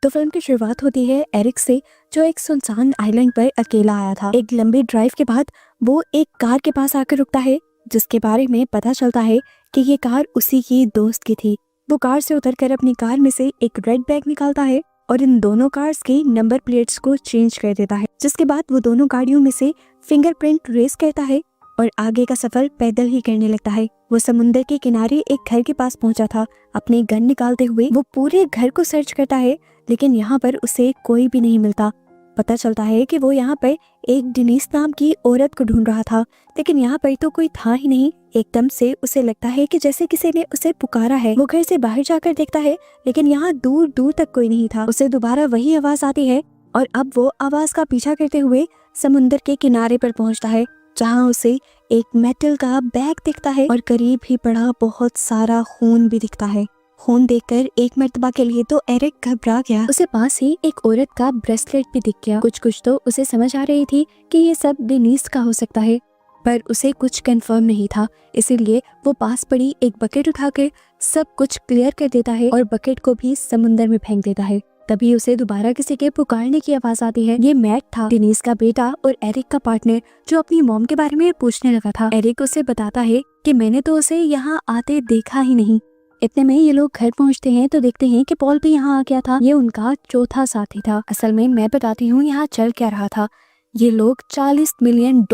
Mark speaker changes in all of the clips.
Speaker 1: तो फिल्म की शुरुआत होती है एरिक से, जो एक सुनसान आइलैंड पर अकेला आया था। एक लंबी ड्राइव के बाद वो एक कार के पास आकर रुकता है, जिसके बारे में पता चलता है कि ये कार उसी की दोस्त की थी। वो कार से उतरकर अपनी कार में से एक रेड बैग निकालता है और इन दोनों कार्स के नंबर प्लेट्स को चेंज कर देता है, जिसके बाद वो दोनों गाड़ियों में से फिंगरप्रिंट रेस करता है और आगे का सफर पैदल ही करने लगता है। वो समुद्र के किनारे एक घर के पास पहुंचा था। अपनी गन निकालते हुए वो पूरे घर को सर्च करता है, लेकिन यहाँ पर उसे कोई भी नहीं मिलता। पता चलता है कि वो यहाँ पर एक डेनिस नाम की औरत को ढूंढ रहा था, लेकिन यहाँ पर तो कोई था ही नहीं। एकदम से उसे लगता है कि जैसे किसी ने उसे पुकारा है। वो घर से बाहर जाकर देखता है, लेकिन यहाँ दूर दूर तक कोई नहीं था। उसे दोबारा वही आवाज आती है और अब वो आवाज का पीछा करते हुए समुद्र के किनारे पर पहुँचता है, जहाँ उसे एक मेटल का बैग दिखता है और करीब ही पड़ा बहुत सारा खून भी दिखता है। खून देखकर एक मर्तबा के लिए तो एरिक घबरा गया। उसे पास ही एक औरत का ब्रेसलेट भी दिख गया। कुछ तो उसे समझ आ रही थी कि ये सब डेनिस का हो सकता है, पर उसे कुछ कंफर्म नहीं था। इसीलिए वो पास पड़ी एक बकेट उठाकर सब कुछ क्लियर कर देता है और बकेट को भी समुद्र में फेंक देता है। तभी उसे दोबारा किसी के पुकारने की आवाज आती है। ये मैट था, डेनिस का बेटा और एरिक का पार्टनर, जो अपनी मॉम के बारे में पूछने लगा था। एरिक उसे बताता है कि मैंने तो उसे यहाँ आते देखा ही नहीं। इतने में ये लोग घर पहुँचते हैं तो देखते हैं कि पॉल भी यहाँ आ गया था। ये उनका चौथा साथी था। असल में मैं बताती हूँ यहाँ चल क्या रहा था। ये लोग $40 मिलियन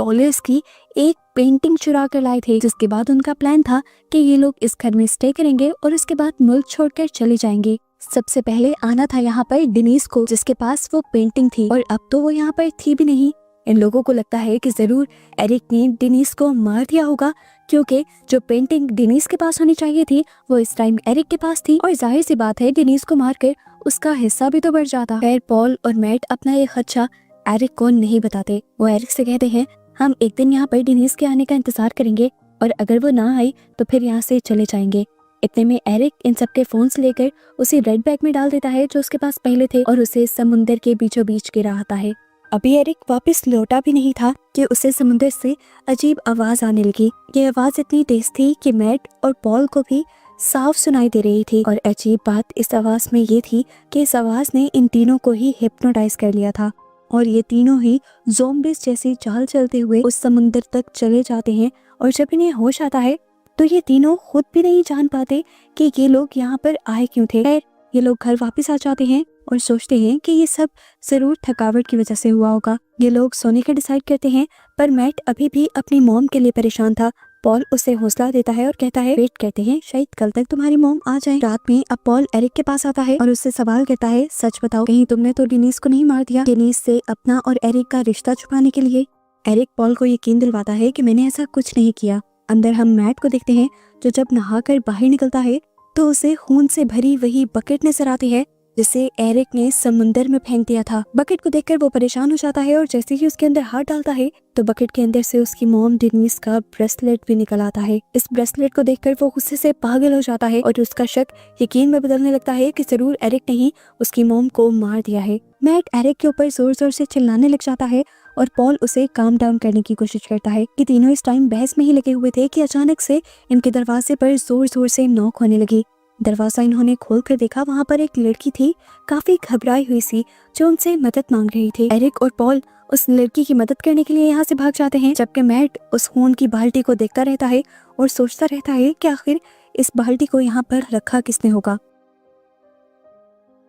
Speaker 1: की एक पेंटिंग चुरा कर लाए थे, जिसके बाद उनका प्लान था कि ये लोग इस घर में स्टे करेंगे और उसके बाद मुल्क छोड़कर चले जाएंगे। सबसे पहले आना था यहाँ पर डेनिस को, जिसके पास वो पेंटिंग थी, और अब तो वो यहाँ पर थी भी नहीं। इन लोगों को लगता है कि जरूर एरिक ने डेनिस को मार दिया होगा, क्योंकि जो पेंटिंग डेनिस के पास होनी चाहिए थी वो इस टाइम एरिक के पास थी, और जाहिर सी बात है डेनिस को मारकर उसका हिस्सा भी तो बढ़ जाता। खैर पॉल और मैट अपना ये खदशा एरिक को नहीं बताते। वो एरिक से कहते हैं, हम एक दिन यहाँ पर डेनिस के आने का इंतजार करेंगे और अगर वो ना आई तो फिर यहाँ से चले जाएंगे। इतने में एरिक इन सबके फोन्स लेकर उसे रेड बैग में डाल देता है जो उसके पास पहले थे, और उसे समुद्र के बीचों बीच गिराता है। अभी एरिक वापस लौटा भी नहीं था कि उसे समुद्र से अजीब आवाज आने लगी। ये आवाज इतनी तेज थी कि मैट और पॉल को भी साफ सुनाई दे रही थी, और अजीब बात इस आवाज में ये थी कि इस आवाज ने इन तीनों को ही हिप्नोटाइज कर लिया था, और ये तीनों ही ज़ोंबीज जैसी चाल चलते हुए उस समुद्र तक चले जाते हैं। और जब इन्हें होश आता है तो ये तीनों खुद भी नहीं जान पाते कि ये लोग यहाँ पर आए क्यों थे। खैर ये लोग घर वापस आ जाते हैं और सोचते हैं कि ये सब जरूर थकावट की वजह से हुआ होगा। ये लोग सोने का डिसाइड करते हैं, पर मैट अभी भी अपनी मॉम के लिए परेशान था। पॉल उसे हौसला देता है और कहता है, वेट करते हैं, शायद कल तक तुम्हारी मॉम आ जाए। रात में अब पॉल एरिक के पास आता है और उससे सवाल करता है, सच बताओ, कहीं तुमने तो डेनिस को नहीं मार दिया? डेनिस से अपना और एरिक का रिश्ता छुपाने के लिए एरिक पॉल को यकीन दिलवाता है कि मैंने ऐसा कुछ नहीं किया। अंदर हम मैट को देखते हैं, जो जब नहाकर बाहर निकलता है तो उसे खून से भरी वही बकेट नजर आती है जिसे एरिक ने समुंदर में फेंक दिया था। बकेट को देखकर वो परेशान हो जाता है और जैसे ही उसके अंदर हाथ डालता है तो बकेट के अंदर से उसकी मॉम डेनिस का ब्रेसलेट भी निकल आता है। इस ब्रेसलेट को देखकर वो गुस्से से पागल हो जाता है और उसका शक यकीन में बदलने लगता है कि जरूर एरिक ने ही उसकी मॉम को मार दिया है। मैट एरिक के ऊपर जोर जोर से चिल्लाने लग जाता है और पॉल उसे काम डाउन करने की कोशिश करता है। कि तीनों इस टाइम बहस में ही लगे हुए थे कि अचानक से इनके दरवाजे पर जोर जोर से नॉक होने लगी। दरवाजा इन्होंने खोल कर देखा, वहाँ पर एक लड़की थी, काफी घबराई हुई सी, जो उनसे मदद मांग रही थी। एरिक और पॉल उस लड़की की मदद करने के लिए यहाँ से भाग जाते हैं, जबकि मैट उस खून की बाल्टी को देखता रहता है और सोचता रहता है कि आखिर इस बाल्टी को यहाँ पर रखा किसने होगा।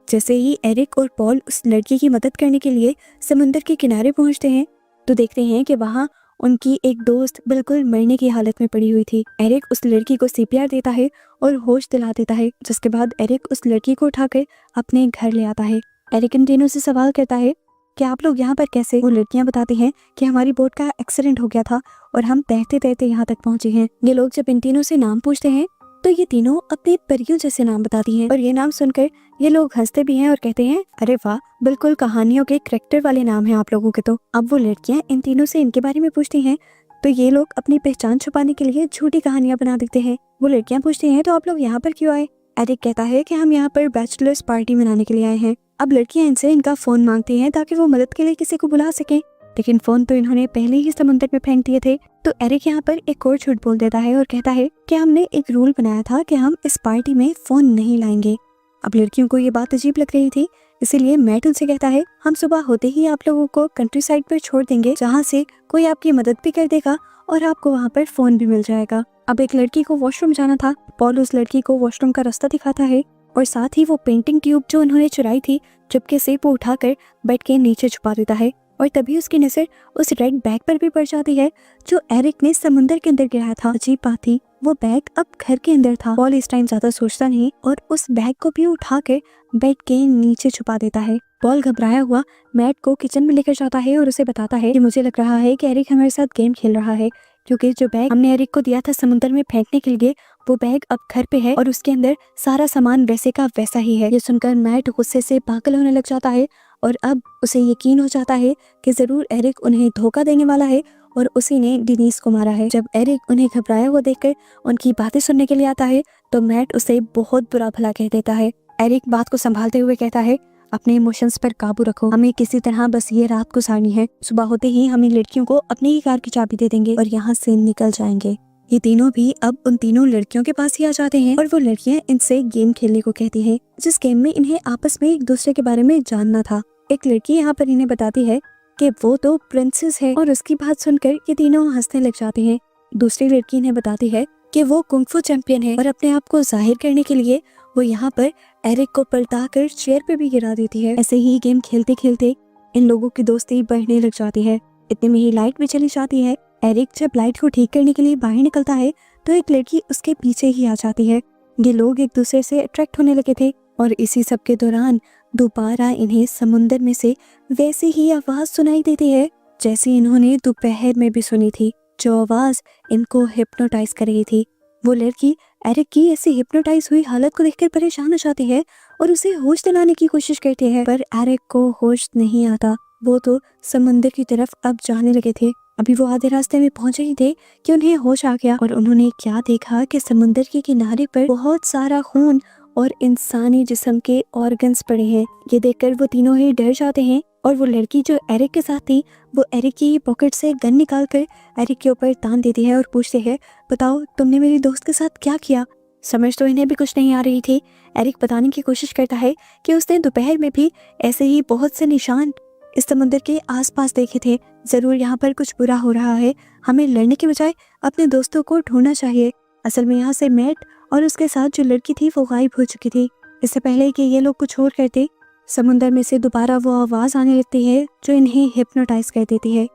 Speaker 1: जैसे ही एरिक और पॉल उस लड़की की मदद करने के लिए समुद्र के किनारे पहुंचते हैं तो देखते हैं कि वहाँ उनकी एक दोस्त बिल्कुल मरने की हालत में पड़ी हुई थी। एरिक उस लड़की को सीपीआर देता है और होश दिला देता है, जिसके बाद एरिक उस लड़की को उठाकर अपने घर ले आता है। एरिक इन तीनों से सवाल करता है कि आप लोग यहाँ पर कैसे? वो लड़कियाँ बताती हैं कि हमारी बोट का एक्सीडेंट हो गया था और हम तैरते तैरते यहाँ तक पहुँचे हैं। ये लोग जब इन तीनों से नाम पूछते हैं तो ये तीनों अपने परियों जैसे नाम बताती हैं, और ये नाम सुनकर ये लोग हंसते भी हैं और कहते हैं, अरे वाह, बिल्कुल कहानियों के कैरेक्टर वाले नाम हैं आप लोगों के तो। अब वो लड़कियां इन तीनों से इनके बारे में पूछती हैं तो ये लोग अपनी पहचान छुपाने के लिए झूठी कहानियां बना देते हैं। वो लड़कियां पूछती हैं, तो आप लोग यहाँ पर क्यों आए? एरिक कहता है कि हम यहाँ पर बैचलर्स पार्टी मनाने के लिए आए हैं। अब लड़कियां इनसे इनका फोन मांगती हैं ताकि वो मदद के लिए किसी को बुला सकें, लेकिन फोन तो इन्होंने पहले ही समुद्र में फेंक दिए थे। तो एरिक यहाँ पर एक और झूठ बोल देता है और कहता है कि हमने एक रूल बनाया था कि हम इस पार्टी में फोन नहीं लाएंगे। अब लड़कियों को ये बात अजीब लग रही थी इसीलिए मैट उनसे कहता है हम सुबह होते ही आप लोगों को कंट्री साइड पर छोड़ देंगे, जहाँ से कोई आपकी मदद भी कर देगा और आपको वहाँ पर फोन भी मिल जाएगा। अब एक लड़की को वॉशरूम जाना था। पॉल उस लड़की को वॉशरूम का रास्ता दिखाता है और साथ ही वो पेंटिंग ट्यूब जो उन्होंने चुराई थी चुपके से वो उठाकर बेड के नीचे छुपा देता है। और तभी उसकी नजर उस रेड बैग पर भी पड़ जाती है जो एरिक ने समुंदर के अंदर गिराया था। अजीब बात थी, वो बैग अब घर के अंदर था। पॉल इस टाइम ज्यादा सोचता नहीं और उस बैग को भी उठाकर बेड के नीचे छुपा देता है। पॉल घबराया हुआ मैट को किचन में लेकर जाता है और उसे बताता है कि मुझे लग रहा है कि एरिक हमारे साथ गेम खेल रहा है, क्योंकि जो बैग हमने एरिक को दिया था समुद्र में फेंकने के लिए वो बैग अब घर पे है और उसके अंदर सारा सामान वैसे का वैसा ही है। ये सुनकर मैट गुस्से से पागल होने लग जाता है और अब उसे यकीन हो जाता है कि जरूर एरिक उन्हें धोखा देने वाला है और उसी ने डिनीज को मारा है। जब एरिक उन्हें घबराया हुआ देखकर उनकी बातें सुनने के लिए आता है तो मैट उसे बहुत बुरा भला कह देता है। एरिक बात को संभालते हुए कहता है अपने इमोशंस पर काबू रखो, हमें किसी तरह बस ये रात गुजारनी है, सुबह होते ही हम इन लड़कियों को अपनी ही कार की चाबी दे देंगे और यहाँ से निकल जाएंगे। ये तीनों भी अब उन तीनों लड़कियों के पास ही आ जाते हैं और वो लड़कियां इनसे गेम खेलने को कहती हैं, जिस गेम में इन्हें आपस में एक दूसरे के बारे में जानना था। एक लड़की यहाँ पर इन्हें बताती है कि वो तो प्रिंसेस है और उसकी बात सुनकर ये तीनों हंसने लग जाते हैं। दूसरी लड़की इन्हें बताती है कि वो कुंग-फू चैंपियन है और अपने आप को जाहिर करने के लिए वो यहाँ पर एरिक को पलटाकर चेयर पे भी गिरा देती है। ऐसे ही गेम खेलते खेलते इन लोगों की दोस्ती बढ़ने लग जाती है। इतने में ही लाइट भी चली जाती है। एरिक जब लाइट को ठीक करने के लिए बाहर निकलता है तो एक लड़की उसके पीछे ही आ जाती है। ये लोग एक दूसरे से अट्रैक्ट होने लगे थे और इसी सब के दौरान दोबारा इन्हें समुंदर में से वैसी ही आवाज सुनाई देती है जैसी इन्होंने दोपहर में भी सुनी थी, जो आवाज इनको हिप्नोटाइज कर रही थी। वो लड़की एरिक की ऐसी हिप्नोटाइज हुई हालत को देखकर परेशान हो जाती है और उसे होश दिलाने की कोशिश करती है, पर एरिक को होश नहीं आता। वो तो समुंदर की तरफ अब जाने लगे थे। अभी वो आधे रास्ते में पहुंचे ही थे कि उन्हें होश आ गया और उन्होंने क्या देखा कि समुंदर के किनारे पर बहुत सारा खून और इंसानी जिस्म के ऑर्गन्स पड़े हैं। ये देखकर वो तीनों ही डर जाते हैं और वो लड़की जो एरिक के साथ थी वो एरिक की पॉकेट से गन निकाल कर एरिक के ऊपर तान देती है और पूछती है बताओ तुमने मेरी दोस्त के साथ क्या किया। समझ तो इन्हें भी कुछ नहीं आ रही थी। एरिक बताने की कोशिश करता है कि उसने दोपहर में भी ऐसे ही बहुत से निशान इस समुद्र के आसपास देखे थे। जरूर यहाँ पर कुछ बुरा हो रहा है, हमें लड़ने के बजाय अपने दोस्तों को ढूंढना चाहिए। असल में यहाँ से मैट और उसके साथ जो लड़की थी वो गायब हो चुकी थी। इससे पहले कि ये लोग कुछ और करते समुंदर में से दोबारा वो आवाज आने लगती है जो इन्हें हिप्नोटाइज कर देती है।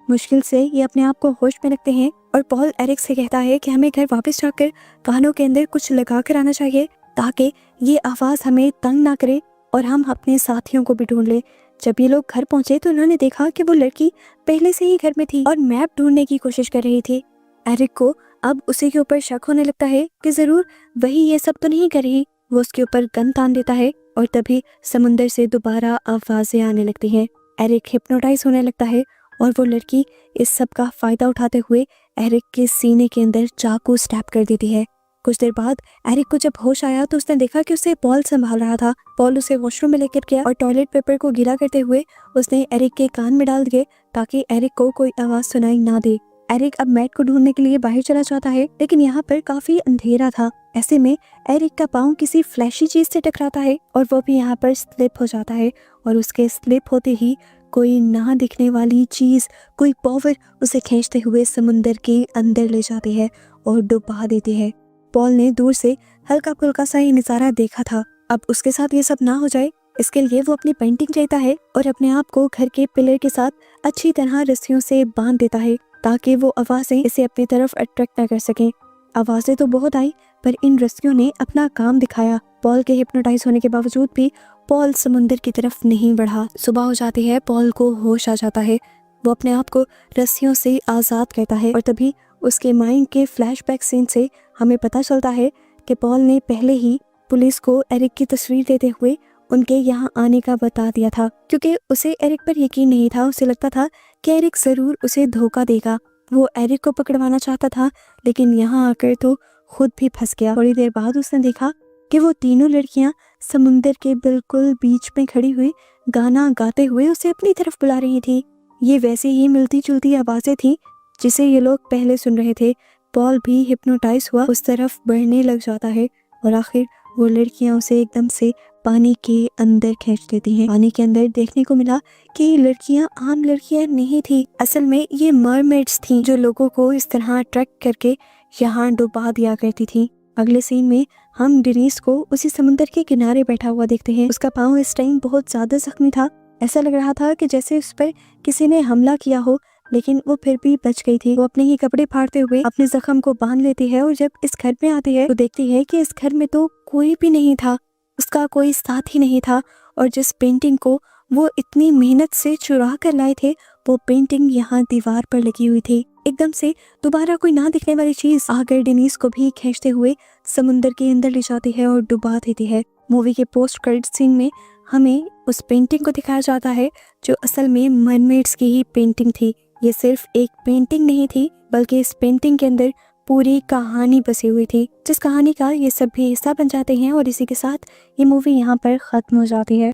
Speaker 1: मुश्किल से ये अपने आप को होश में रखते हैं और पॉल एरिक से कहता है कि हमें घर वापस जाकर कानों के अंदर कुछ लगा कर आना चाहिए ताकि ये आवाज हमें तंग ना करे और हम अपने साथियों को भी ढूंढ ले। जब ये लोग घर पहुंचे तो उन्होंने देखा कि वो लड़की पहले से ही घर में थी और मैप ढूंढने की कोशिश कर रही थी। एरिक को अब उसी के ऊपर शक होने लगता है कि जरूर वही ये सब तो नहीं कर रही। वो उसके ऊपर गन तान देता है और तभी समुंदर से दोबारा आवाजें आने लगती हैं। एरिक हिप्नोटाइज होने लगता है और वो लड़की इस सब का फायदा उठाते हुए एरिक के सीने के अंदर चाकू स्टैब कर देती है। कुछ देर बाद एरिक को जब होश आया तो उसने देखा कि उसे पॉल संभाल रहा था। पॉल उसे वॉशरूम में लेकर गया और टॉयलेट पेपर को गीला करते हुए उसने एरिक के कान में डाल दिए ताकि एरिक को कोई आवाज सुनाई ना दे। एरिक अब मैट को ढूंढने के लिए बाहर चला जाता है लेकिन यहाँ पर काफी अंधेरा था। ऐसे में एरिक का पाँव किसी फ्लैशी चीज से टकराता है और वो भी यहाँ पर स्लिप हो जाता है और उसके स्लिप होते ही कोई ना दिखने वाली चीज, कोई पावर उसे खींचते हुए समुंदर के अंदर ले जाती है और डुबा देती है। पॉल ने दूर से हल्का फुल्का सा ये नजारा देखा था। अब उसके साथ ये सब ना हो जाए इसके लिए वो अपनी पेंटिंग लेता है और अपने आप को घर के पिलर के साथ अच्छी तरह रस्सियों से बांध देता है ताकि वो आवाजें इसे अपनी तरफ अट्रैक्ट ना कर सकें। आवाजें तो बहुत आई पर इन रस्सियों ने अपना काम दिखाया। पॉल के हिप्नोटाइज होने के बावजूद भी पॉल समुंदर की तरफ नहीं बढ़ा। सुबह हो जाती है, पॉल को होश आ जाता है। वो अपने आप को रस्सियों से आज़ाद करता है और तभी उसके माइंड के फ्लैशबैक सीन से हमें पता चलता है कि पॉल ने पहले ही पुलिस को एरिक की तस्वीर देते हुए उनके यहाँ आने का बता दिया था, क्योंकि उसे एरिक पर यकीन नहीं था। उसे लगता था कि एरिक जरूर उसे धोखा देगा। वो एरिक को पकड़वाना चाहता था लेकिन यहाँ आकर तो खुद भी फंस गया। थोड़ी देर बाद उसने देखा कि वो तीनों लड़कियां समुंदर के बिल्कुल बीच में खड़ी हुई गाना गाते हुए उसे अपनी तरफ बुला रही थी। ये वैसे ही मिलती जुलती आवाजें थी जिसे ये लोग पहले सुन रहे थे। पॉल भी हिप्नोटाइज हुआ उस तरफ बढ़ने लग जाता है और आखिर वो लड़कियां उसे एकदम से पानी के अंदर खींच लेती हैं। पानी के अंदर देखने को मिला कि ये लड़कियां आम लड़कियां नहीं थी, असल में ये मरमेड्स थी जो लोगों को इस तरह ट्रैक करके यहाँ डुबा दिया करती थी। अगले सीन में हम डेनिस को उसी समुद्र के किनारे बैठा हुआ देखते हैं। उसका पाँव इस टाइम बहुत ज्यादा जख्मी था, ऐसा लग रहा था कि जैसे उस पर किसी ने हमला किया हो, लेकिन वो फिर भी बच गई थी। वो अपने ही कपड़े फाड़ते हुए अपने जख्म को बांध लेती है और जब इस घर में आती है तो देखती है कि इस घर में तो कोई भी नहीं था, उसका कोई साथ ही नहीं था, और जिस पेंटिंग को वो इतनी मेहनत से चुरा कर लाए थे वो पेंटिंग यहाँ दीवार पर लगी हुई थी। एकदम से दोबारा कोई ना दिखने वाली चीज आकर डेनिस को भी खींचते हुए समुद्र के अंदर ले जाती है और डुबा देती है। मूवी के पोस्ट क्रेडिट सीन में हमें उस पेंटिंग को दिखाया जाता है जो असल में मरमेड्स की ही पेंटिंग थी। ये सिर्फ एक पेंटिंग नहीं थी बल्कि इस पेंटिंग के अंदर पूरी कहानी बसी हुई थी, जिस कहानी का ये सब भी हिस्सा बन जाते हैं। और इसी के साथ ये मूवी यहाँ पर खत्म हो जाती है।